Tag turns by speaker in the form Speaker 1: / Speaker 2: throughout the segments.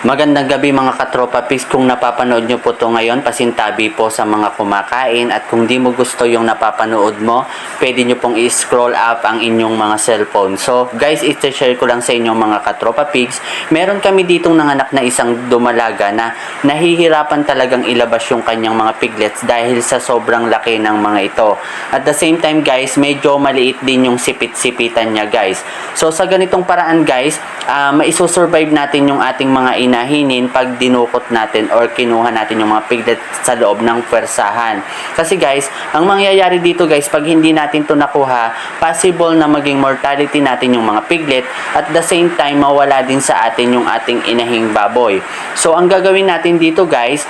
Speaker 1: Magandang gabi mga katropa pigs. Kung napapanood nyo po to ngayon, pasintabi po sa mga kumakain. At kung di mo gusto yung napapanood mo, pwede nyo pong i-scroll up ang inyong mga cellphone. So guys, i-share ko lang sa inyong mga katropa pigs. Meron kami ditong nanganak na isang dumalaga na nahihirapan talagang ilabas yung kanyang mga piglets dahil sa sobrang laki ng mga ito. At the same time guys, medyo maliit din yung sipit-sipitan niya guys. So sa ganitong paraan guys, maisosurvive natin yung ating mga inahinin pag dinukot natin or kinuha natin yung mga piglet sa loob ng pwersahan. Kasi guys, ang mangyayari dito guys, pag hindi natin to nakuha, possible na maging mortality natin yung mga piglet at the same time mawala din sa atin yung ating inahing baboy. So ang gagawin natin dito guys,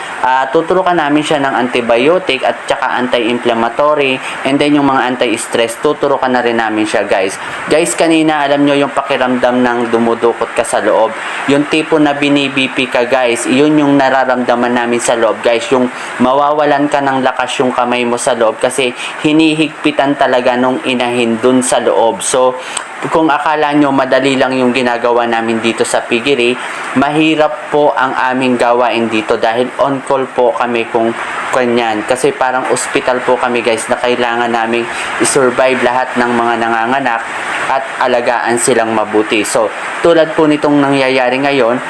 Speaker 1: tuturukan namin siya ng antibiotic at saka anti-inflammatory and then yung mga anti-stress, tuturukan na rin namin siya guys. Guys, kanina alam nyo yung pakiramdam ng dumudukot ka sa loob. Yung tipo na binibipi ka guys, yun yung nararamdaman namin sa loob guys. Yung mawawalan ka ng lakas yung kamay mo sa loob kasi hinihigpitan talaga nung inahin dun sa loob. So, kung akala nyo madali lang yung ginagawa namin dito sa piggery, mahirap po ang aming gawain dito dahil on call po kami kung kanyan. Kasi parang ospital po kami guys na kailangan naming i-survive lahat ng mga nanganganak at alagaan silang mabuti. So, tulad po nitong nangyayari ngayon,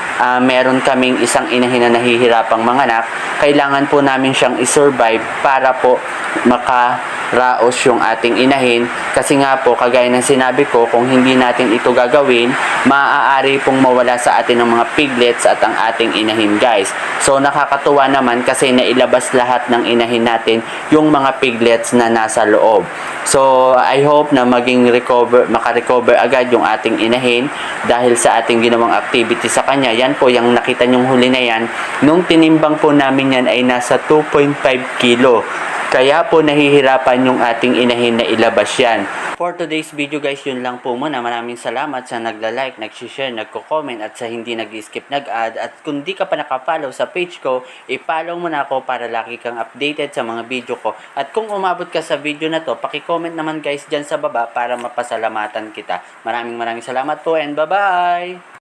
Speaker 1: meron kaming isang inahin na nahihirapang manganak. Kailangan po namin siyang i-survive para po makaraos yung ating inahin. Kasi nga po, kagaya ng sinabi ko, kung hindi natin ito gagawin, maaari pong mawala sa atin ng mga piglets at ang ating inahin guys. So, nakakatuwa naman kasi nailabas lahat ng inahin natin yung mga piglets na nasa loob. So, I hope na makarecover agad yung ating inahin dahil sa ating ginawang activity sa kanya. Yan po, yung nakita nyong huli na yan, nung tinimbang po namin yan ay nasa 2.5 kilo. Kaya po nahihirapan yung ating inahin na ilabas yan. For today's video guys, yun lang po muna. Maraming salamat sa nagla-like, nag-share, nagko-comment at sa hindi nag-skip nag-add. At kung di ka pa nakapollow sa page ko, i-follow mo na ako para lagi kang updated sa mga video ko. At kung umabot ka sa video na to, paki-comment naman guys dyan sa baba para mapasalamatan kita. Maraming salamat po and bye-bye!